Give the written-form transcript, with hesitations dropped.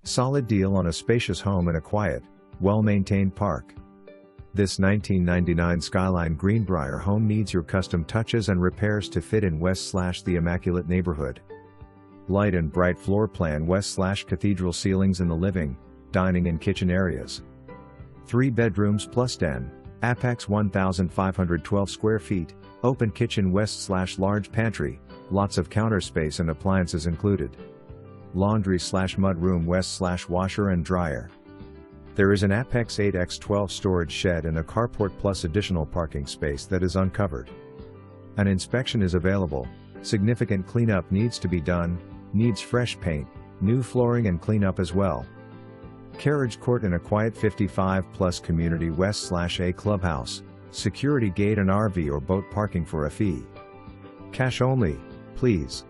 Solid deal on a spacious home in a quiet, well-maintained park. This 1999 Skyline Greenbriar home needs your custom touches and repairs to fit in West/the Immaculate neighborhood. Light and bright floor plan West/cathedral ceilings in the living, dining and kitchen areas. 3 bedrooms plus den, appx 1,512 square feet, open kitchen West/large pantry, lots of counter space and appliances included. Laundry/mud room West/washer and dryer. There is an appx 8x12 storage shed and a carport plus additional parking space that is uncovered. An inspection is available. Significant cleanup needs to be done, needs fresh paint, new flooring and cleanup as well. Carriage Court in a quiet 55+ community West/a clubhouse, security gate and RV or boat parking for a fee. Cash only, please.